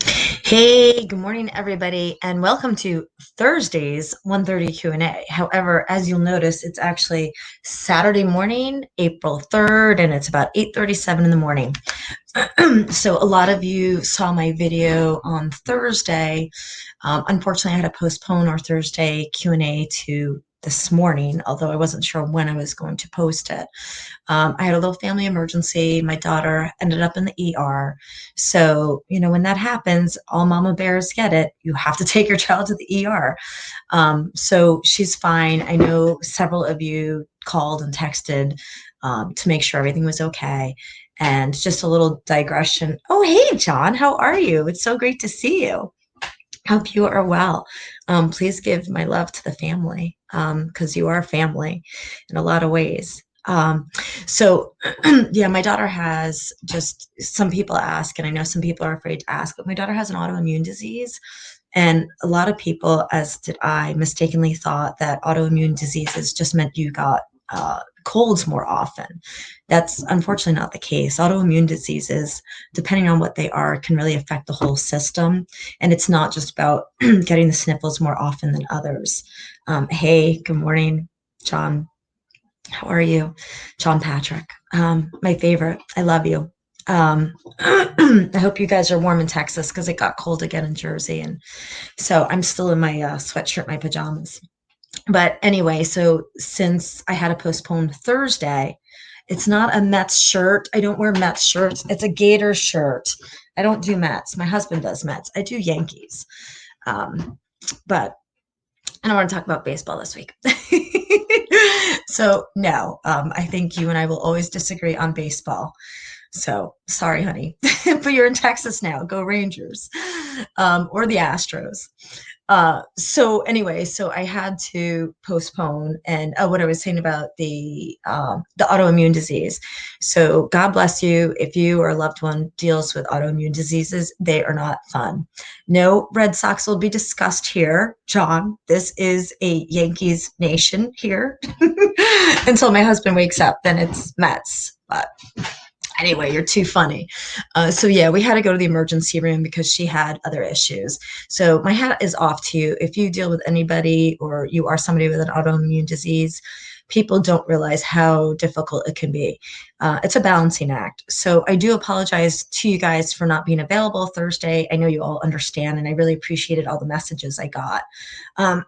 Hey, good morning, everybody, and welcome to Thursday's 1:30 Q&A. However, as you'll notice, it's actually Saturday morning, April 3rd, and it's about 8:37 in the morning. So a lot of you saw my video on Thursday. Unfortunately, I had to postpone our Thursday Q&A to this morning, although I wasn't sure when I was going to post it. I had a little family emergency. My daughter ended up in the ER. So, when that happens, all mama bears get it. You have to take your child to the ER. So she's fine. I know several of you called and texted to make sure everything was okay. And just a little digression. Oh, hey, John, how are you? It's so great to see you. Hope you are well. Please give my love to the family because you are family in a lot of ways. So, yeah, my daughter has just some people ask, and I know some people are afraid to ask, but my daughter has an autoimmune disease. And a lot of people, as did I, mistakenly thought that autoimmune diseases just meant you got colds more often. That's unfortunately not the case. Autoimmune diseases, depending on what they are, can really affect the whole system. And it's not just about getting the sniffles more often than others. Hey, good morning, John. How are you? John Patrick. My favorite. I love you. I hope you guys are warm in Texas because it got cold again in Jersey. And so I'm still in my sweatshirt, my pajamas. But anyway, so since I had to postpone Thursday, it's not a Mets shirt. I don't wear Mets shirts. It's a Gator shirt. I don't do Mets. My husband does Mets. I do Yankees. But I don't want to talk about baseball this week. So, no, I think you and I will always disagree on baseball. So, sorry, honey. But you're in Texas now. Go Rangers or the Astros. So anyway, so I had to postpone and what I was saying about the autoimmune disease. So God bless you if you or a loved one deals with autoimmune diseases. They are not fun. No Red Sox will be discussed here, John. This is a Yankees nation here until my husband wakes up. Then it's Mets, but anyway, you're too funny. So yeah, we had to go to the emergency room because she had other issues. So my hat is off to you. If you deal with anybody or you are somebody with an autoimmune disease, people don't realize how difficult it can be. It's a balancing act. So I do apologize to you guys for not being available Thursday. I know you all understand, and I really appreciated all the messages I got. Um,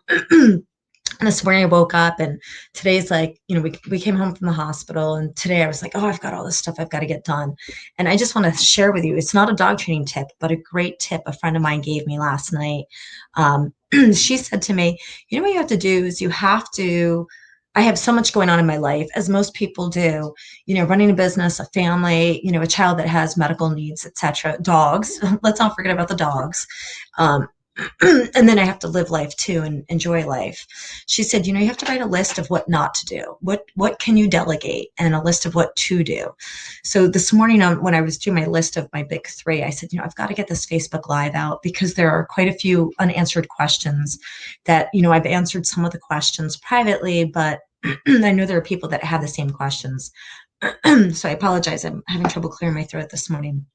And this morning I woke up and today's like, we came home from the hospital and today I was like, oh, I've got all this stuff I've got to get done. And I just want to share with you, it's not a dog training tip, but a great tip a friend of mine gave me last night. She said to me, what you have to do is I have so much going on in my life, as most people do, running a business, a family, a child that has medical needs, etc. Dogs. Let's not forget about the dogs. Um, and then I have to live life too and enjoy life. She said, you have to write a list of what not to do. What can you delegate and a list of what to do. So this morning when I was doing my list of my big three, I said, I've got to get this Facebook Live out because there are quite a few unanswered questions that, I've answered some of the questions privately, but I know there are people that have the same questions. So I apologize. I'm having trouble clearing my throat this morning.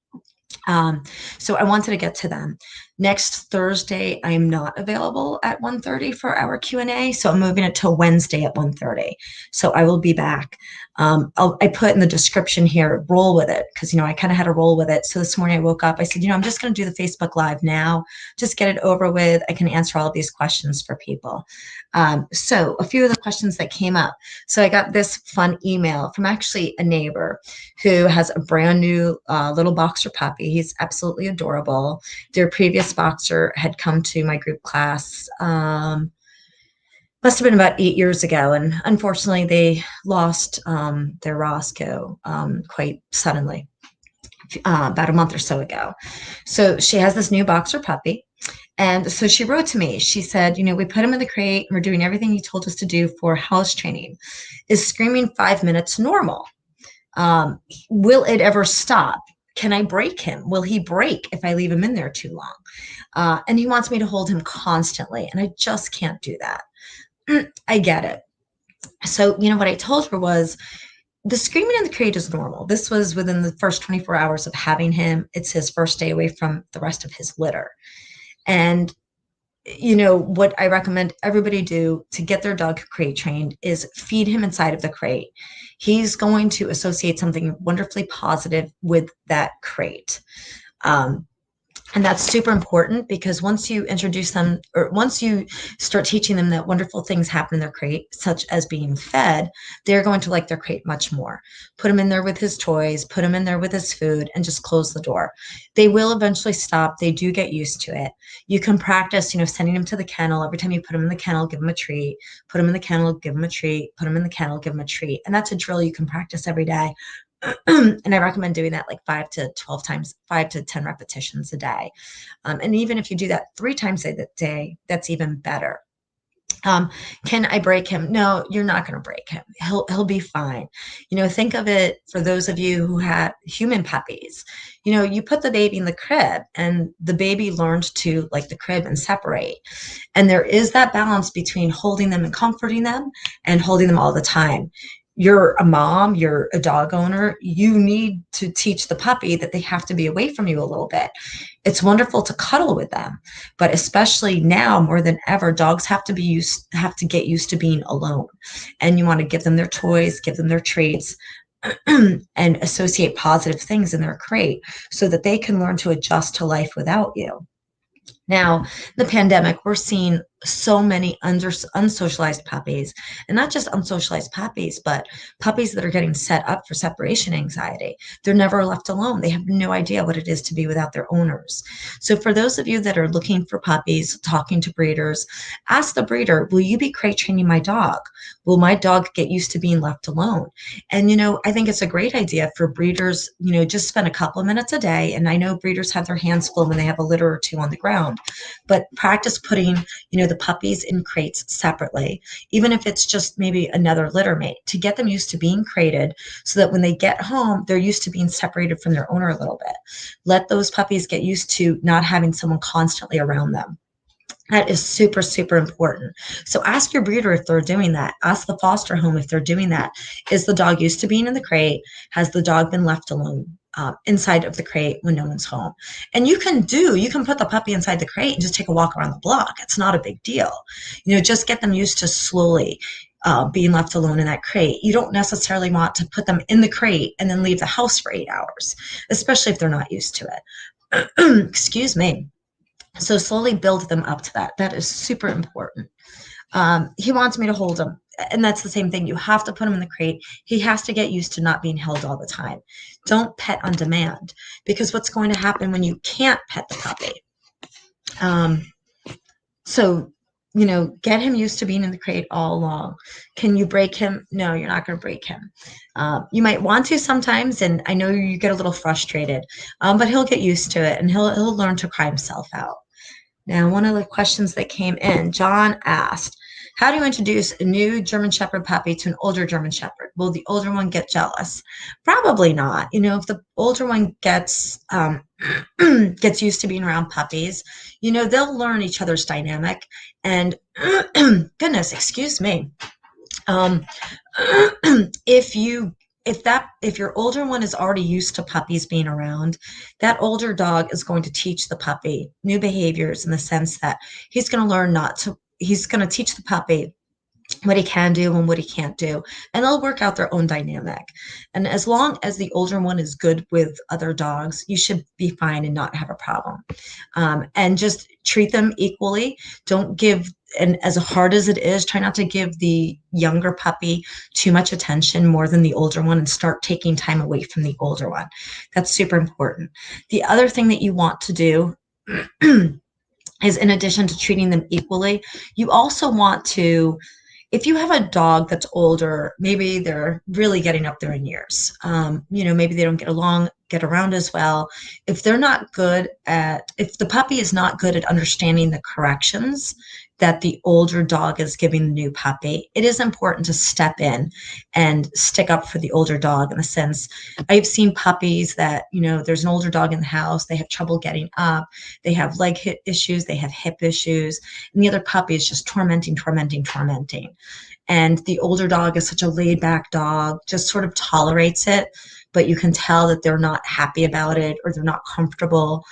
So I wanted to get to them. Next Thursday, I am not available at 1:30 for our Q&A, so I'm moving it to Wednesday at 1:30. So I will be back. I put in the description here, roll with it, because, I kind of had to roll with it. So this morning I woke up, I said, I'm just going to do the Facebook Live now, just get it over with. I can answer all of these questions for people. So a few of the questions that came up. So I got this fun email from actually a neighbor who has a brand new little boxer puppy. He's absolutely adorable. Their previous boxer had come to my group class, must have been about 8 years ago. And unfortunately, they lost their Roscoe quite suddenly, about a month or so ago. So she has this new boxer puppy. And so she wrote to me. She said, we put him in the crate. And we're doing everything he told us to do for house training. Is screaming 5 minutes normal? Will it ever stop? Can I break him? Will he break if I leave him in there too long? And he wants me to hold him constantly, and I just can't do that. I get it. So, what I told her was, The screaming in the crate is normal. This was within the first 24 hours of having him. It's his first day away from the rest of his litter. And what I recommend everybody do to get their dog crate trained is feed him inside of the crate. He's going to associate something wonderfully positive with that crate. Um, and that's super important because once you introduce them, or once you start teaching them that wonderful things happen in their crate, such as being fed, they're going to like their crate much more. Put him in there with his toys, put him in there with his food, and just close the door. They will eventually stop. They do get used to it. You can practice, sending him to the kennel. Every time you put him in the kennel, give him a treat. Put him in the kennel, give him a treat. Put him in the kennel, give him a treat. And that's a drill you can practice every day. And I recommend doing that like 5 to 12 times, 5 to 10 repetitions a day. And even if you do that 3 times a day, that's even better. Can I break him? No, you're not going to break him. He'll be fine. Think of it for those of you who have human puppies. You put the baby in the crib and the baby learned to like the crib and separate. And there is that balance between holding them and comforting them and holding them all the time. You're a mom, you're a dog owner, you need to teach the puppy that they have to be away from you a little bit. It's wonderful to cuddle with them, but especially now more than ever, dogs have to get used to being alone. And you want to give them their toys, give them their treats, and associate positive things in their crate so that they can learn to adjust to life without you. Now, the pandemic, we're seeing so many unsocialized puppies, and not just unsocialized puppies, but puppies that are getting set up for separation anxiety. They're never left alone. They have no idea what it is to be without their owners. So for those of you that are looking for puppies, talking to breeders, ask the breeder, will you be crate training my dog? Will my dog get used to being left alone? And, I think it's a great idea for breeders, just spend a couple of minutes a day. And I know breeders have their hands full when they have a litter or two on the ground, but practice putting, the puppies in crates separately, even if it's just maybe another litter mate, to get them used to being crated so that when they get home, they're used to being separated from their owner a little bit. Let those puppies get used to not having someone constantly around them. That is super, super important. So ask your breeder if they're doing that. Ask the foster home if they're doing that. Is the dog used to being in the crate? Has the dog been left alone inside of the crate when no one's home? And you can put the puppy inside the crate and just take a walk around the block. It's not a big deal. Just get them used to slowly being left alone in that crate. You don't necessarily want to put them in the crate and then leave the house for 8 hours, especially if they're not used to it. Excuse me. So slowly build them up to that. That is super important. He wants me to hold him. And that's the same thing. You have to put him in the crate. He has to get used to not being held all the time. Don't pet on demand, because what's going to happen when you can't pet the puppy? So, get him used to being in the crate all along. Can you break him? No, you're not going to break him. You might want to sometimes, and I know you get a little frustrated, but he'll get used to it and he'll learn to cry himself out. Now, one of the questions that came in, John asked, how do you introduce a new German Shepherd puppy to an older German Shepherd? Will the older one get jealous? Probably not. If the older one gets used to being around puppies, they'll learn each other's dynamic. And goodness, excuse me. If your older one is already used to puppies being around, that older dog is going to teach the puppy new behaviors in the sense that he's going to teach the puppy what he can do and what he can't do, and they'll work out their own dynamic. And as long as the older one is good with other dogs, you should be fine and not have a problem. And just treat them equally. Don't give, and as hard as it is, try not to give the younger puppy too much attention more than the older one, and start taking time away from the older one. That's super important. The other thing that you want to do is, in addition to treating them equally, you also want to, if you have a dog that's older, maybe they're really getting up there in years, maybe they don't get around as well. If the puppy is not good at understanding the corrections that the older dog is giving the new puppy, it is important to step in and stick up for the older dog, in the sense, I've seen puppies that, there's an older dog in the house, they have trouble getting up, they have leg issues, they have hip issues, and the other puppy is just tormenting. and the older dog is such a laid back dog, just sort of tolerates it, but you can tell that they're not happy about it or they're not comfortable,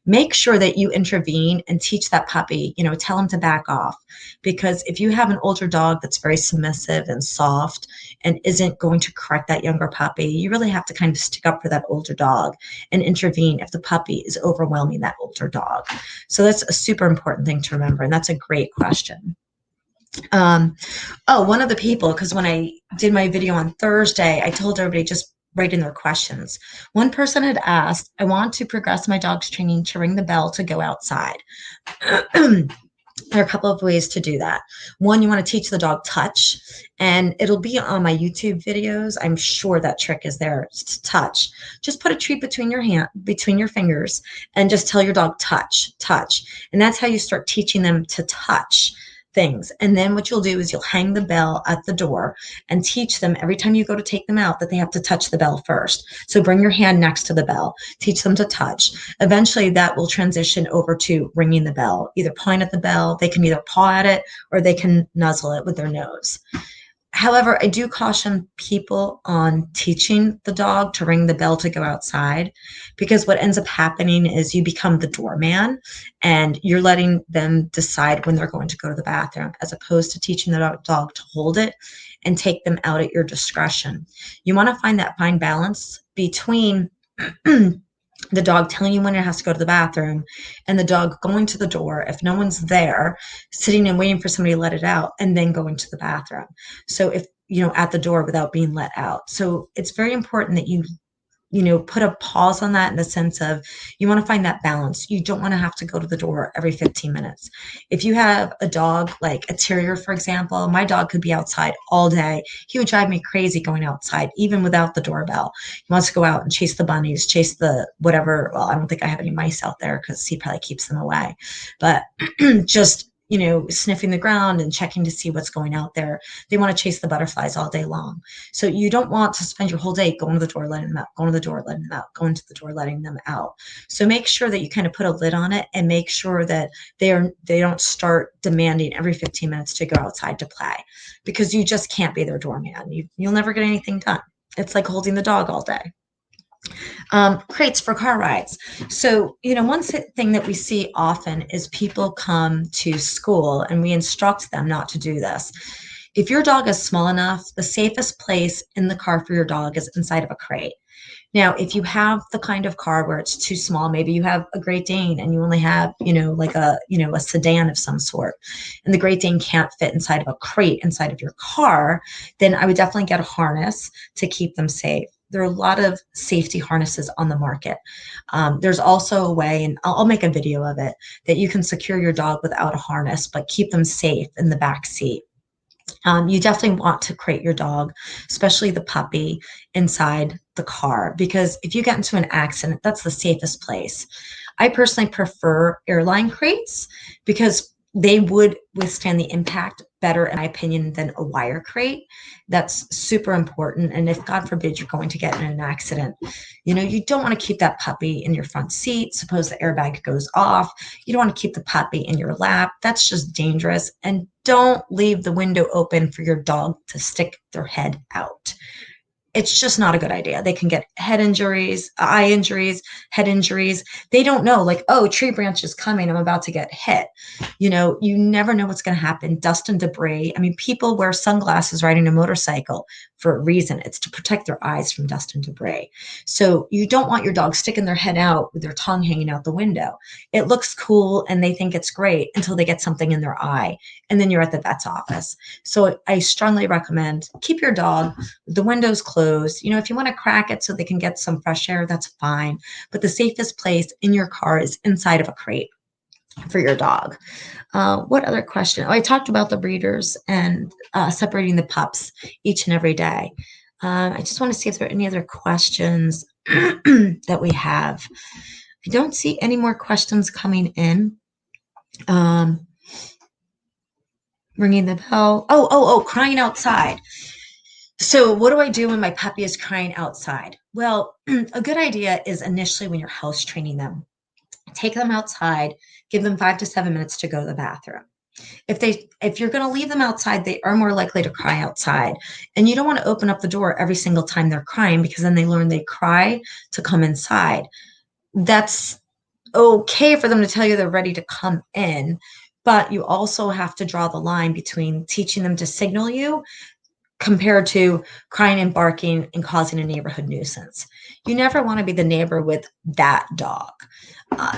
make sure that you intervene and teach that puppy, tell him to back off. Because if you have an older dog that's very submissive and soft and isn't going to correct that younger puppy, you really have to kind of stick up for that older dog and intervene if the puppy is overwhelming that older dog. So that's a super important thing to remember. And that's a great question. One of the people, because when I did my video on Thursday, I told everybody just write in their questions. One person had asked, I want to progress my dog's training to ring the bell to go outside. There are a couple of ways to do that. One, you want to teach the dog touch, and it'll be on my YouTube videos. I'm sure that trick is there to touch. Just put a treat between your fingers, and just tell your dog touch, touch. And that's how you start teaching them to touch things. And then what you'll do is you'll hang the bell at the door and teach them every time you go to take them out that they have to touch the bell first. So bring your hand next to the bell, teach them to touch. Eventually that will transition over to ringing the bell, either pawing at the bell. They can either paw at it or they can nuzzle it with their nose. However, I do caution people on teaching the dog to ring the bell to go outside, because what ends up happening is you become the doorman and you're letting them decide when they're going to go to the bathroom, as opposed to teaching the dog to hold it and take them out at your discretion. You want to find that fine balance between the dog telling you when it has to go to the bathroom and the dog going to the door, if no one's there, sitting and waiting for somebody to let it out, and then going to the bathroom. So if, at the door without being let out. So it's very important that you put a pause on that, in the sense of you want to find that balance. You don't want to have to go to the door every 15 minutes. If you have a dog like a terrier, for example, my dog could be outside all day. He would drive me crazy going outside, even without the doorbell. He wants to go out and chase the bunnies, chase the whatever. Well, I don't think I have any mice out there because he probably keeps them away. But just sniffing the ground and checking to see what's going out there. They want to chase the butterflies all day long. So you don't want to spend your whole day going to the door, letting them out, going to the door, letting them out, going to the door, letting them out. So make sure that you kind of put a lid on it and make sure that they don't start demanding every 15 minutes to go outside to play, because you just can't be their doorman. You'll never get anything done. It's like holding the dog all day. Crates for car rides. So, one thing that we see often is people come to school and we instruct them not to do this. If your dog is small enough, the safest place in the car for your dog is inside of a crate. Now, if you have the kind of car where it's too small, maybe you have a Great Dane and you only have, like a sedan of some sort, and the Great Dane can't fit inside of a crate inside of your car, then I would definitely get a harness to keep them safe. There are a lot of safety harnesses on the market. There's also a way, and I'll make a video of it, that you can secure your dog without a harness, but keep them safe in the back seat. You definitely want to crate your dog, especially the puppy, inside the car, because if you get into an accident, that's the safest place. I personally prefer airline crates because they would withstand the impact better, in my opinion, than a wire crate. That's super important. And if, God forbid, you're going to get in an accident, you don't want to keep that puppy in your front seat. Suppose the airbag goes off. You don't want to keep the puppy in your lap. That's just dangerous. And don't leave the window open for your dog to stick their head out. It's just not a good idea. They can get head injuries, eye injuries, head injuries. They don't know, like, oh, tree branch is coming, I'm about to get hit. You never know what's going to happen. Dust and debris. I mean, people wear sunglasses riding a motorcycle for a reason. It's to protect their eyes from dust and debris. So you don't want your dog sticking their head out with their tongue hanging out the window. It looks cool and they think it's great until they get something in their eye, and then you're at the vet's office. So I strongly recommend keep your dog with the windows closed. If you want to crack it so they can get some fresh air, that's fine. But the safest place in your car is inside of a crate for your dog. What other question? Oh, I talked about the breeders and separating the pups each and every day. I just want to see if there are any other questions that we have. I don't see any more questions coming in. Ringing the bell. Oh, crying outside. So what do I do when my puppy is crying outside? Well, a good idea is initially when you're house training them, take them outside, give them 5 to 7 minutes to go to the bathroom. If you're going to leave them outside, they are more likely to cry outside. And you don't want to open up the door every single time they're crying, because then they learn they cry to come inside. That's okay for them to tell you they're ready to come in, but you also have to draw the line between teaching them to signal you compared to crying and barking and causing a neighborhood nuisance. You never want to be the neighbor with that dog.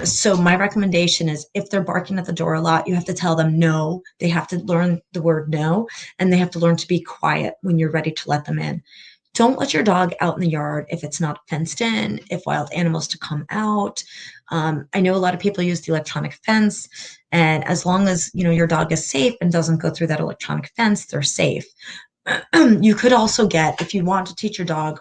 So my recommendation is, if they're barking at the door a lot, you have to tell them no. They have to learn the word no, and they have to learn to be quiet when you're ready to let them in. Don't let your dog out in the yard if it's not fenced in, if wild animals to come out. I know a lot of people use the electronic fence, and as long as your dog is safe and doesn't go through that electronic fence, they're safe. You could also get, if you want to teach your dog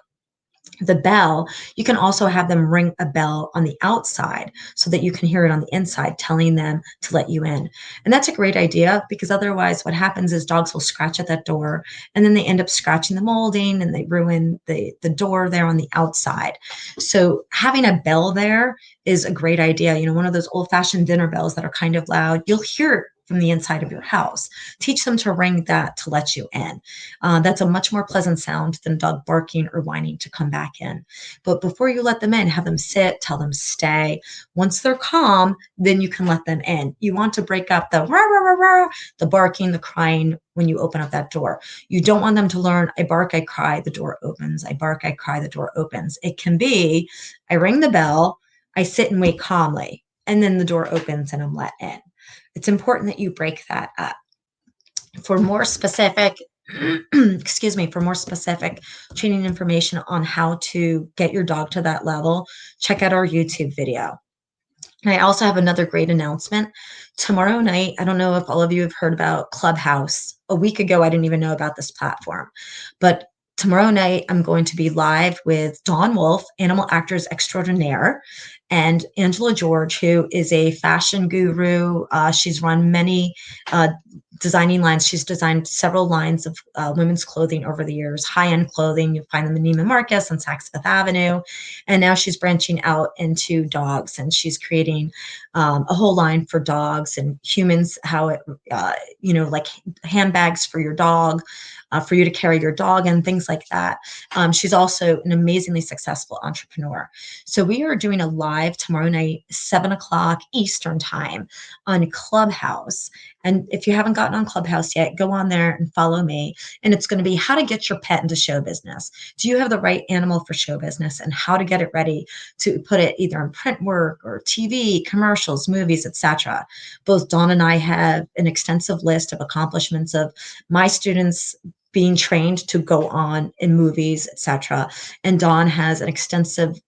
the bell, you can also have them ring a bell on the outside so that you can hear it on the inside telling them to let you in. And that's a great idea, because otherwise what happens is dogs will scratch at that door, and then they end up scratching the molding and they ruin the door there on the outside. So having a bell there is a great idea. One of those old-fashioned dinner bells that are kind of loud, you'll hear it from the inside of your house. Teach them to ring that to let you in. That's a much more pleasant sound than a dog barking or whining to come back in. But before you let them in, have them sit, tell them stay. Once they're calm, then you can let them in. You want to break up the rah, rah, rah, rah, the barking, the crying when you open up that door. You don't want them to learn, I bark, I cry, the door opens. I bark, I cry, the door opens. It can be, I ring the bell, I sit and wait calmly, and then the door opens and I'm let in. It's important that you break that up. For more specific, for more specific training information on how to get your dog to that level, check out our YouTube video. And I also have another great announcement. Tomorrow night, I don't know if all of you have heard about Clubhouse. A week ago, I didn't even know about this platform. But tomorrow night, I'm going to be live with Dawn Wolf, Animal Actors Extraordinaire, and Angela George, who is a fashion guru. She's run many designing lines. She's designed several lines of women's clothing over the years, high-end clothing. You'll find them in Neiman Marcus and Saks Fifth Avenue. And now she's branching out into dogs, and she's creating a whole line for dogs and humans, how it, like handbags for your dog, for you to carry your dog and things like that. She's also an amazingly successful entrepreneur. So we are doing a live tomorrow night, 7 o'clock Eastern time on Clubhouse. And if you haven't gotten on Clubhouse yet, go on there and follow me. And it's going to be how to get your pet into show business. Do you have the right animal for show business, and how to get it ready to put it either in print work or TV, commercials, movies, etc. Both Dawn and I have an extensive list of accomplishments of my students being trained to go on in movies, etc. And Dawn has an extensive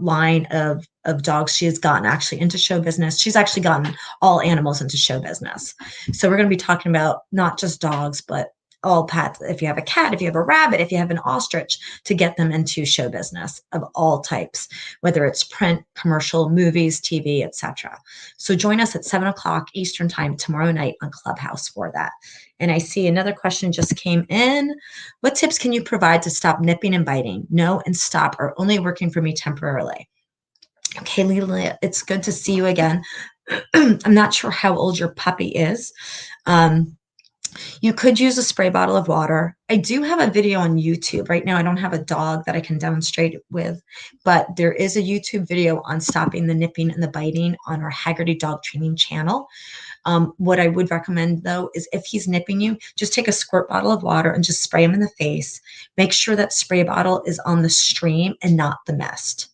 line of dogs she has gotten actually into show business. She's actually gotten all animals into show business. So we're going to be talking about not just dogs, but all pets. If you have a cat, if you have a rabbit, if you have an ostrich, to get them into show business of all types, whether it's print, commercial, movies, TV, etc. So join us at 7 o'clock Eastern time tomorrow night on Clubhouse for that. And I see another question just came in. What tips can you provide to stop nipping and biting? No and stop are only working for me temporarily. Okay, Leela, it's good to see you again. I'm not sure how old your puppy is. You could use a spray bottle of water. I do have a video on YouTube. Right now, I don't have a dog that I can demonstrate it with, but there is a YouTube video on stopping the nipping and the biting on our Haggerty Dog Training channel. What I would recommend, though, is if he's nipping you, just take a squirt bottle of water and just spray him in the face. Make sure that spray bottle is on the stream and not the mist.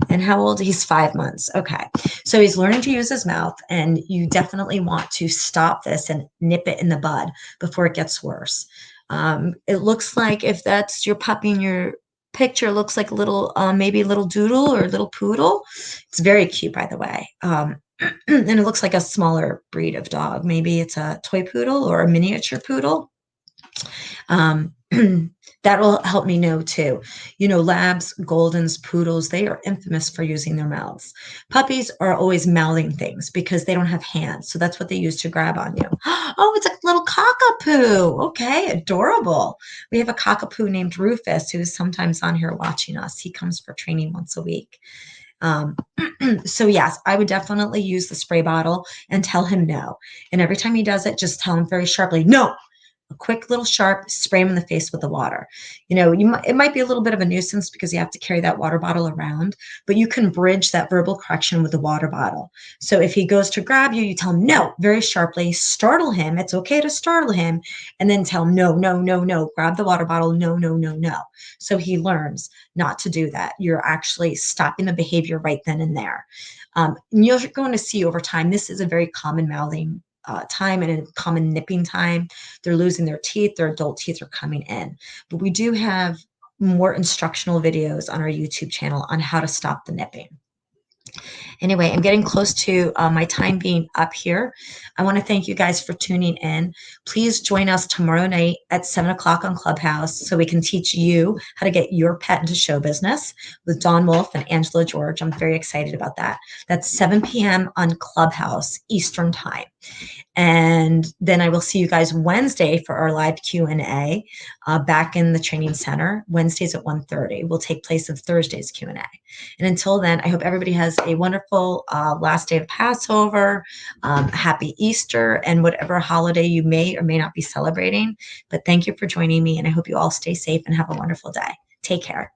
And how old? He's 5 months. Okay. So he's learning to use his mouth, and you definitely want to stop this and nip it in the bud before it gets worse. It looks like, if that's your puppy in your picture, it looks like a little, maybe a little doodle or a little poodle. It's very cute, by the way. And it looks like a smaller breed of dog. Maybe it's a toy poodle or a miniature poodle. That will help me know too. Labs, Goldens, Poodles, they are infamous for using their mouths. Puppies are always mouthing things because they don't have hands. So that's what they use to grab on you. Oh, it's a little cockapoo. Okay, adorable. We have a cockapoo named Rufus who's sometimes on here watching us. He comes for training once a week. Um, so yes, I would definitely use the spray bottle and tell him no. And every time he does it, just tell him very sharply, no, a quick little sharp, spray him in the face with the water. It might be a little bit of a nuisance because you have to carry that water bottle around, but you can bridge that verbal correction with the water bottle. So if he goes to grab you, you tell him no very sharply, startle him. It's okay to startle him, and then tell him no, no, no, no, grab the water bottle, no, no, no, no. So he learns not to do that. You're actually stopping the behavior right then and there. And you're going to see over time, this is a very common mouthing time and a common nipping time. They're losing their teeth, their adult teeth are coming in. But we do have more instructional videos on our YouTube channel on how to stop the nipping. Anyway, I'm getting close to my time being up here. I want to thank you guys for tuning in. Please join us tomorrow night at 7 o'clock on Clubhouse so we can teach you how to get your pet into show business with Dawn Wolf and Angela George. I'm very excited about that. That's 7 p.m. on Clubhouse Eastern Time. And then I will see you guys Wednesday for our live Q&A back in the training center. Wednesdays at 1:30 will take place of Thursday's Q&A. And until then, I hope everybody has a wonderful last day of Passover, happy Easter, and whatever holiday you may or may not be celebrating. But thank you for joining me, and I hope you all stay safe and have a wonderful day. Take care.